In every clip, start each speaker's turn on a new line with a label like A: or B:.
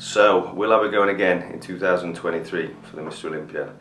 A: So we'll have it going again in 2023 for the Mr Olympia.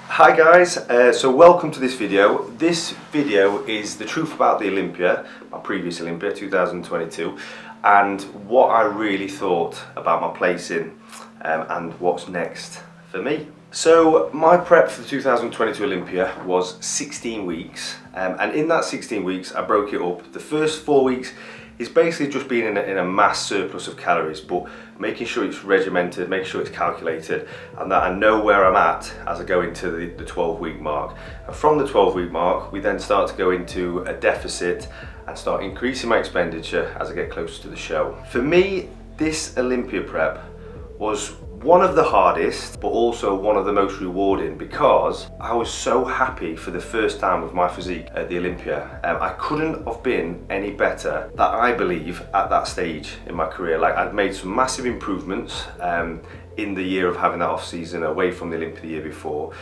A: Hi guys, so welcome to this video. This video is the truth about the Olympia, my previous Olympia 2022, and what I really thought about my placing and what's next for me. So my prep for the 2022 Olympia was 16 weeks, and in that 16 weeks I broke it up. The first 4 weeks is basically just being in a mass surplus of calories, but making sure it's regimented, making sure it's calculated, and that I know where I'm at as I go into the 12-week mark. And from the 12-week mark, we then start to go into a deficit and start increasing my expenditure as I get closer to the show. For me, this Olympia prep was one of the hardest, but also one of the most rewarding, because I was so happy for the first time with my physique at the Olympia. I couldn't have been any better, that I believe, at that stage in my career. Like, I'd made some massive improvements in the year of having that off season away from the Olympia the year before.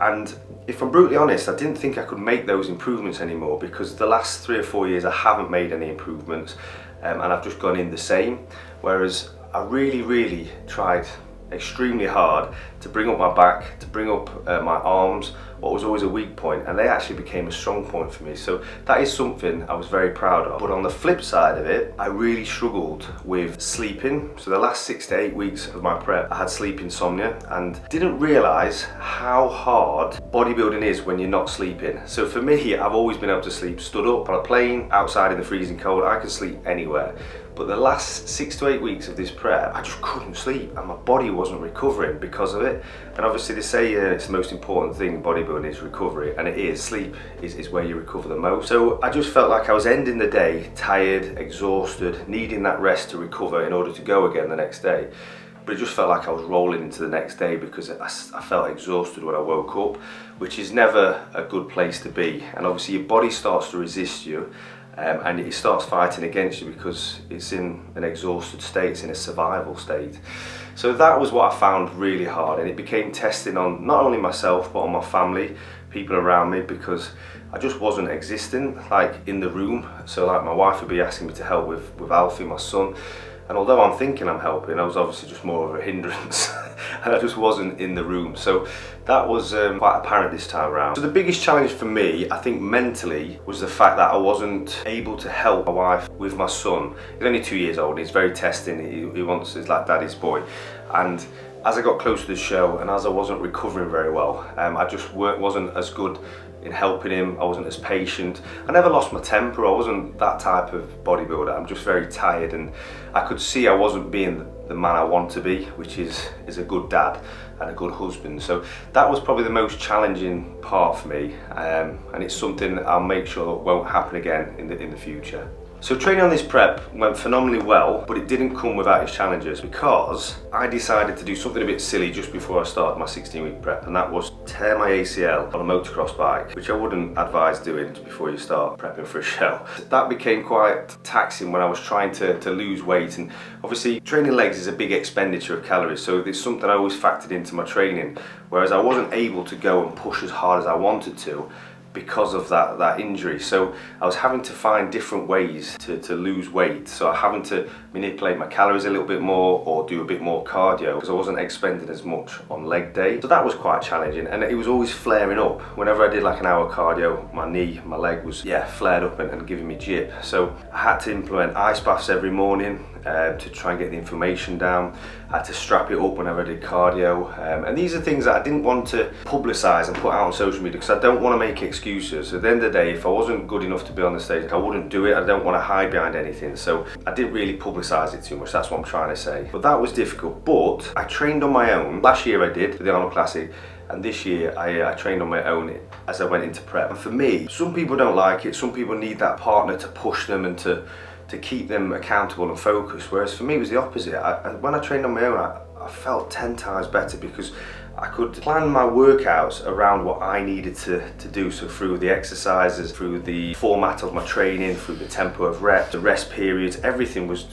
A: And if I'm brutally honest, I didn't think I could make those improvements anymore, because the last 3 or 4 years I haven't made any improvements, and I've just gone in the same. Whereas I really tried extremely hard to bring up my back, to bring up my arms, what was always a weak point, and they actually became a strong point for me. So that is something I was very proud of. But on the flip side of it, I really struggled with sleeping. So the last 6 to 8 weeks of my prep, I had sleep insomnia and didn't realise how hard bodybuilding is when you're not sleeping. So for me, I've always been able to sleep stood up on a plane, outside in the freezing cold. I can sleep anywhere. But the last 6 to 8 weeks of this prep, I just couldn't sleep, and my body wasn't recovering because of it. And obviously they say it's the most important thing in bodybuilding is recovery, and it is. Sleep is where you recover the most. So I just felt like I was ending the day tired, exhausted, needing that rest to recover in order to go again the next day. But it just felt like I was rolling into the next day, because I felt exhausted when I woke up, which is never a good place to be. And obviously your body starts to resist you, and it starts fighting against you because it's in an exhausted state, it's in a survival state. So that was what I found really hard, and it became testing on not only myself but on my family, people around me, because I just wasn't existing like in the room. So like my wife would be asking me to help with Alfie, my son, and although I'm thinking I'm helping, I was obviously just more of a hindrance and I just wasn't in the room. So that was quite apparent this time around. So the biggest challenge for me, I think mentally, was the fact that I wasn't able to help my wife with my son. He's only 2 years old and he's very testing. He wants, he's like daddy's boy. And as I got close to the show and as I wasn't recovering very well, I just wasn't as good in helping him. I wasn't as patient. I never lost my temper. I wasn't that type of bodybuilder. I'm just very tired, and I could see I wasn't being the man I want to be, which is a good dad and a good husband. So that was probably the most challenging part for me, and it's something I'll make sure won't happen again in the future. So training on this prep went phenomenally well, but it didn't come without its challenges, because I decided to do something a bit silly just before I started my 16-week prep, and that was tear my ACL on a motocross bike, which I wouldn't advise doing before you start prepping for a show. That became quite taxing when I was trying to lose weight, and obviously training legs is a big expenditure of calories, so it's something I always factored into my training, whereas I wasn't able to go and push as hard as I wanted to because of that injury. So I was having to find different ways to lose weight. So I having to manipulate my calories a little bit more or do a bit more cardio, because I wasn't expending as much on leg day. So that was quite challenging, and it was always flaring up. Whenever I did like an hour cardio, my leg was flared up and giving me jip. So I had to implement ice baths every morning to try and get the inflammation down. I had to strap it up whenever I did cardio, and these are things that I didn't want to publicise and put out on social media, because I don't want to make excuses. At the end of the day, if I wasn't good enough to be on the stage, I wouldn't do it. I don't want to hide behind anything, so I didn't really publicise it too much. That's what I'm trying to say. But that was difficult, but I trained on my own. Last year I did for the Arnold Classic, and this year I trained on my own as I went into prep. And for me, some people don't like it. Some people need that partner to push them and to keep them accountable and focused, whereas for me it was the opposite. When I trained on my own, I felt 10 times better, because I could plan my workouts around what I needed to do. So through the exercises, through the format of my training, through the tempo of reps, the rest periods, everything was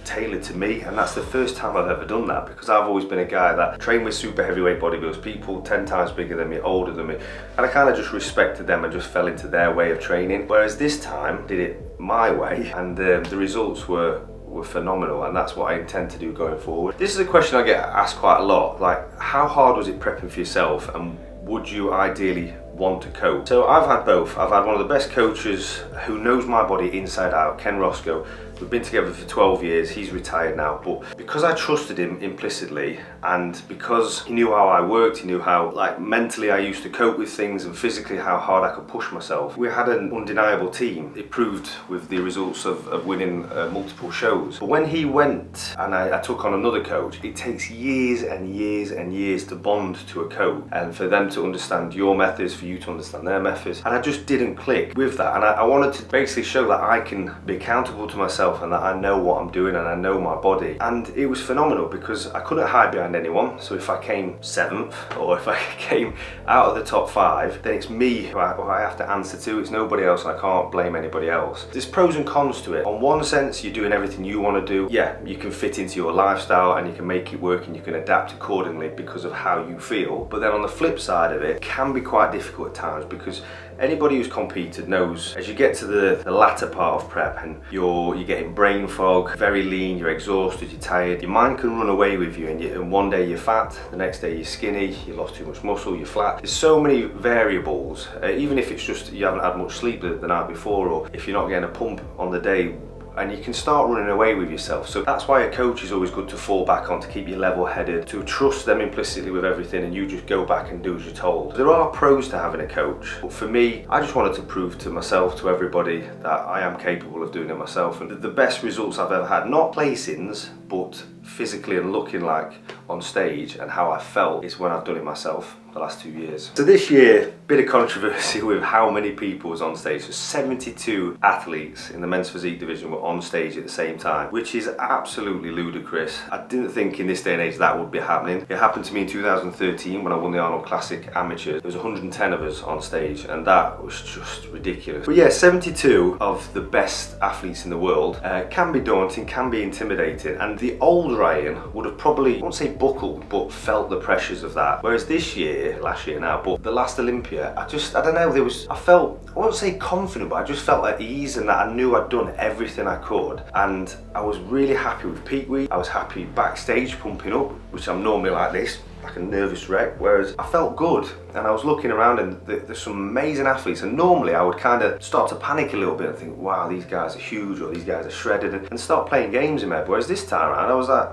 A: tailored to me. And that's the first time I've ever done that, because I've always been a guy that trained with super heavyweight bodybuilders, people 10 times bigger than me, older than me, and I kind of just respected them and just fell into their way of training. Whereas this time, did it my way, and the results were phenomenal, and that's what I intend to do going forward. This is a question I get asked quite a lot, like how hard was it prepping for yourself, and would you ideally want a coach? So I've had both. I've had one of the best coaches who knows my body inside out, Ken Roscoe. We've been together for 12 years, he's retired now, but because I trusted him implicitly, and because he knew how I worked, he knew how like mentally I used to cope with things, and physically how hard I could push myself, we had an undeniable team. It proved with the results of winning multiple shows. But when he went and I took on another coach, it takes years and years and years to bond to a coach, and for them to understand your methods, for you to understand their methods, and I just didn't click with that. And I wanted to basically show that I can be accountable to myself, and that I know what I'm doing and I know my body. And it was phenomenal because I couldn't hide behind anyone. So if I came 7th or if I came out of the top 5, then it's me who I have to answer to. It's nobody else, and I can't blame anybody else. There's pros and cons to it. On one sense, you're doing everything you want to do. Yeah, you can fit into your lifestyle and you can make it work and you can adapt accordingly because of how you feel. But then on the flip side of it, it can be quite difficult at times, because anybody who's competed knows as you get to the latter part of prep and you're getting brain fog, very lean, you're exhausted, you're tired, your mind can run away with you, and one day you're fat, the next day you're skinny, you lost too much muscle, you're flat. There's so many variables, even if it's just you haven't had much sleep the night before, or if you're not getting a pump on the day, and you can start running away with yourself. So that's why a coach is always good to fall back on, to keep you level-headed, to trust them implicitly with everything, and you just go back and do as you're told. There are pros to having a coach, but for me, I just wanted to prove to myself, to everybody, that I am capable of doing it myself. And the best results I've ever had, not placings, but physically and looking like on stage, and how I felt, is when I've done it myself the last 2 years. So this year, bit of controversy with how many people was on stage. So 72 athletes in the men's physique division were on stage at the same time, which is absolutely ludicrous. I didn't think in this day and age that would be happening. It happened to me in 2013 when I won the Arnold Classic Amateurs. There was 110 of us on stage, and that was just ridiculous. But yeah, 72 of the best athletes in the world can be daunting, can be intimidating, and the old Ryan would have probably, I won't say buckled, but felt the pressures of that. Whereas this year, last year now, but the last Olympia, I don't know, I felt, I won't say confident, but I just felt at ease, and that I knew I'd done everything I could. And I was really happy with peak week. I was happy backstage pumping up, which I'm normally like this, like a nervous wreck, whereas I felt good. And I was looking around, and there's some amazing athletes, and normally I would kind of start to panic a little bit and think, wow, these guys are huge, or these guys are shredded, and start playing games in my head. Whereas this time around, I was like,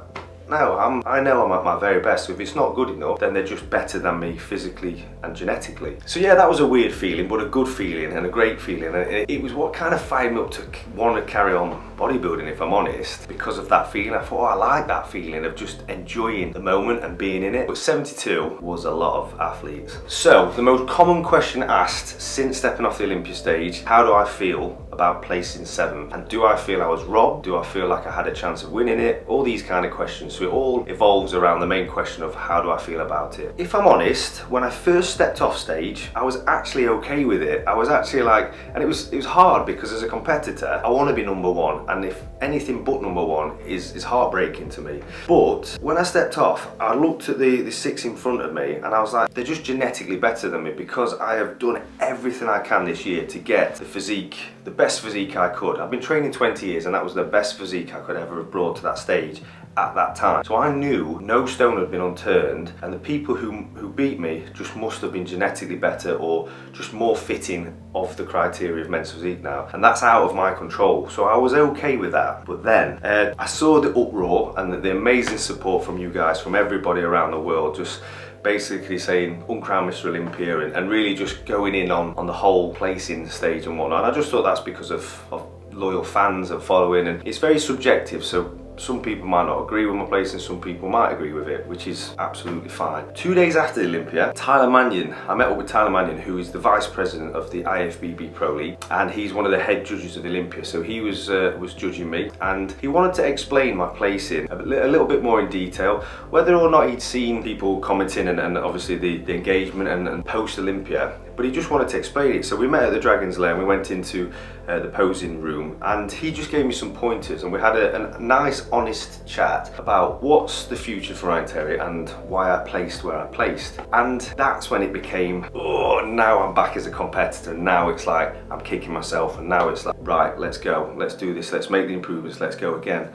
A: no, I know I'm at my very best. So if it's not good enough, then they're just better than me physically and genetically. So yeah, that was a weird feeling, but a good feeling and a great feeling. And it was what kind of fired me up to want to carry on bodybuilding, if I'm honest, because of that feeling. I thought, oh, I like that feeling of just enjoying the moment and being in it. But 72 was a lot of athletes. So the most common question asked since stepping off the Olympia stage: how do I feel about placing 7th? And do I feel I was robbed? Do I feel like I had a chance of winning it? All these kind of questions. So it all evolves around the main question of how do I feel about it. If I'm honest, when I first stepped off stage, I was actually okay with it. I was actually like, and it was hard, because as a competitor, I want to be number 1, and if anything but number 1 is heartbreaking to me. But when I stepped off, I looked at the 6 in front of me, and I was like, they're just genetically better than me, because I have done everything I can this year to get the physique, the best physique I could. I've been training 20 years, and that was the best physique I could ever have brought to that stage at that time. So I knew no stone had been unturned, and the people who beat me just must have been genetically better, or just more fitting of the criteria of men's physique now, and that's out of my control. So I was okay with that. But then I saw the uproar and the amazing support from you guys, from everybody around the world, just basically saying uncrown Mr Olympia, and really just going in on the whole placing stage and whatnot. And I just thought that's because of loyal fans and following, and it's very subjective. So Some people might not agree with my placing, some people might agree with it, which is absolutely fine. 2 days after the Olympia, Tyler Mannion, I met up with Tyler Mannion, who is the vice president of the IFBB Pro League, and he's one of the head judges of the Olympia. So he was judging me, and he wanted to explain my placing a little bit more in detail, whether or not he'd seen people commenting and obviously the engagement and post Olympia. But he just wanted to explain it. So we met at the Dragon's Lair and we went into the posing room, and he just gave me some pointers, and we had a nice honest chat about what's the future for Ryan Terry and why I placed where I placed. And that's when it became, oh, now I'm back as a competitor. Now it's like I'm kicking myself, and now it's like, right, let's go, let's do this, let's make the improvements, let's go again.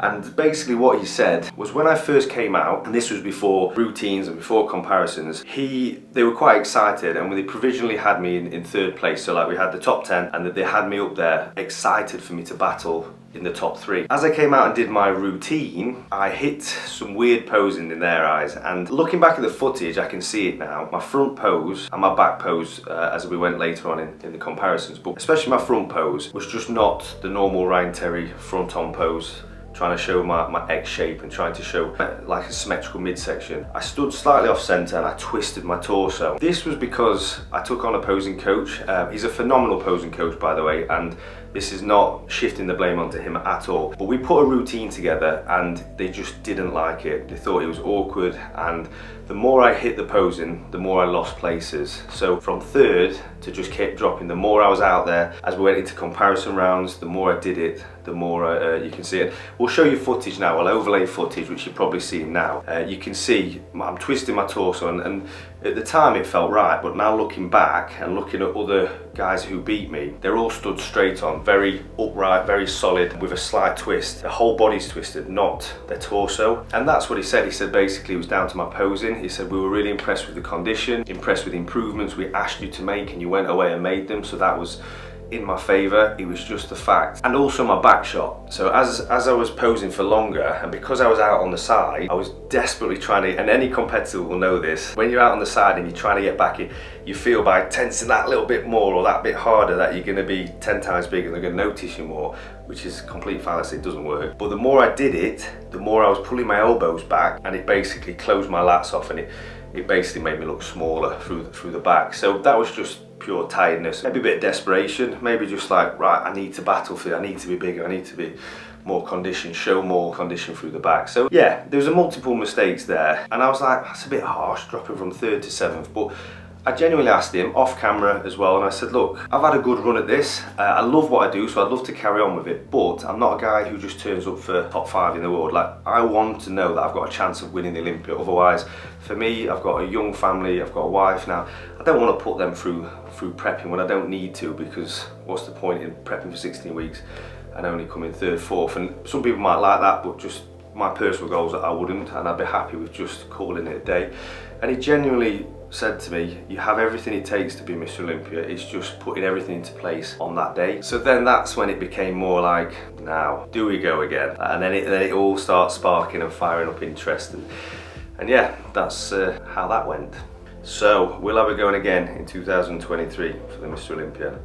A: And basically what he said was, when I first came out, and this was before routines and before comparisons, they were quite excited, and when they provisionally had me in 3rd place, so like we had the top 10, and that they had me up there excited for me to battle in the top 3. As I came out and did my routine, I hit some weird posing in their eyes, and looking back at the footage I can see it now. My front pose and my back pose, as we went later on in the comparisons, but especially my front pose was just not the normal Ryan Terry front on pose, trying to show my X shape and trying to show like a symmetrical midsection. I stood slightly off center and I twisted my torso. This was because I took on a posing coach. He's a phenomenal posing coach, by the way, and this is not shifting the blame onto him at all. But we put a routine together and they just didn't like it. They thought it was awkward, and the more I hit the posing, the more I lost places. So from 3rd to just kept dropping, the more I was out there. As we went into comparison rounds, the more I did it, the more you can see it. We'll show you footage now. I'll overlay footage, which you're probably seeing now. You can see I'm twisting my torso, and at the time it felt right, but now looking back and looking at other guys who beat me, they're all stood straight on, very upright, very solid, with a slight twist. The whole body's twisted, not their torso. And that's what he said. He said basically it was down to my posing. He said we were really impressed with the condition, impressed with the improvements we asked you to make, and you went away and made them, so that was in my favour. It was just the fact, and also my back shot. So as I was posing for longer, and because I was out on the side, I was desperately trying to, and any competitor will know this, when you're out on the side and you're trying to get back in, you feel by tensing that little bit more or that bit harder that you're going to be 10 times bigger and they're going to notice you more, which is complete fallacy. It doesn't work. But the more I did it, the more I was pulling my elbows back, and it basically closed my lats off, and it basically made me look smaller through the back. So that was just pure tiredness, maybe a bit of desperation, maybe just like, right, I need to battle for it, I need to be bigger, I need to be more conditioned, show more condition through the back. So yeah, there was a multiple mistakes there, and I was like, that's a bit harsh, dropping from 3rd to 7th, but I genuinely asked him off camera as well, and I said, look, I've had a good run at this, I love what I do, so I'd love to carry on with it, but I'm not a guy who just turns up for top 5 in the world. Like, I want to know that I've got a chance of winning the Olympia. Otherwise, for me, I've got a young family, I've got a wife now, I don't want to put them through prepping when I don't need to, because what's the point in prepping for 16 weeks and only coming 3rd, 4th, and some people might like that, but just my personal goals, I wouldn't, and I'd be happy with just calling it a day. And he genuinely said to me, you have everything it takes to be Mr Olympia, it's just putting everything into place on that day. So then that's when it became more like, now, do we go again? And then it all starts sparking and firing up interest, and yeah, that's how that went. So we'll have it going again in 2023 for the Mr Olympia.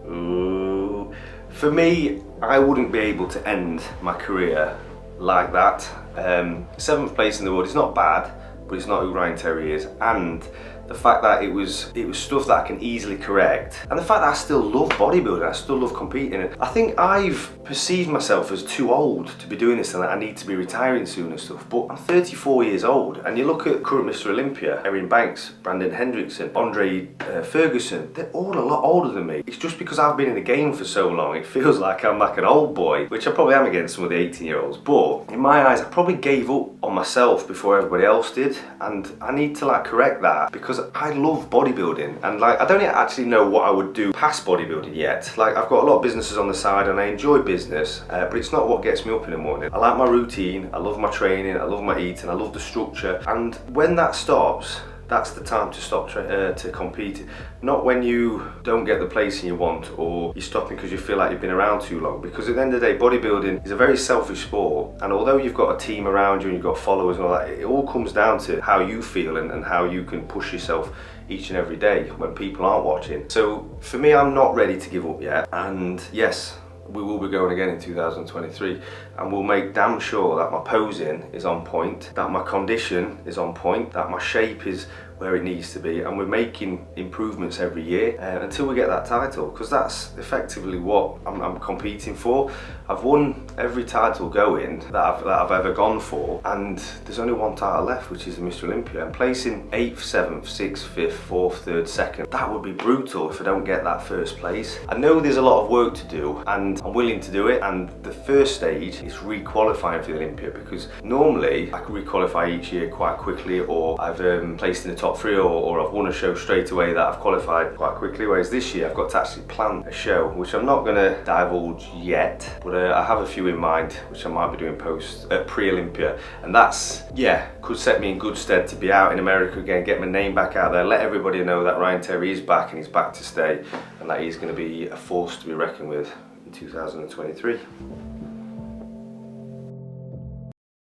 A: Ooh. For me, I wouldn't be able to end my career like that. 7th place in the world is not bad, but it's not who Ryan Terry is, and the fact that it was stuff that I can easily correct, and the fact that I still love bodybuilding, I still love competing. I think I've perceived myself as too old to be doing this and that I need to be retiring soon and stuff, but I'm 34 years old, and you look at current Mr Olympia, Erin Banks, Brandon Hendrickson, Andre Ferguson, they're all a lot older than me. It's just because I've been in the game for so long, it feels like I'm like an old boy, which I probably am against some of the 18-year-olds, but in my eyes I probably gave up on myself before everybody else did, and I need to like correct that, because I love bodybuilding, and like I don't actually know what I would do past bodybuilding yet. Like, I've got a lot of businesses on the side and I enjoy business, but it's not what gets me up in the morning. I like my routine, I love my training, I love my eating, I love the structure, and when that stops, that's the time to stop to compete. Not when you don't get the placing you want, or you're stopping because you feel like you've been around too long. Because at the end of the day, bodybuilding is a very selfish sport, and although you've got a team around you and you've got followers and all that, it all comes down to how you feel and how you can push yourself each and every day when people aren't watching. So for me, I'm not ready to give up yet, and yes, we will be going again in 2023, and we'll make damn sure that my posing is on point, that my condition is on point, that my shape is where it needs to be, and we're making improvements every year until we get that title, because that's effectively what I'm competing for. I've won every title going that I've ever gone for, and there's only one title left, which is the Mr Olympia, and placing 8th, 7th, 6th, 5th, 4th, 3rd, 2nd, that would be brutal if I don't get that first place. I know there's a lot of work to do, and I'm willing to do it, and the first stage is re-qualifying for the Olympia, because normally I can re-qualify each year quite quickly, or I've placed in the top 3, or I've won a show straight away that I've qualified quite quickly, whereas this year I've got to actually plan a show, which I'm not going to divulge yet, but I have a few in mind which I might be doing pre-Olympia, and that's, yeah, could set me in good stead to be out in America again, get my name back out there, let everybody know that Ryan Terry is back and he's back to stay, and that he's going to be a force to be reckoned with in 2023.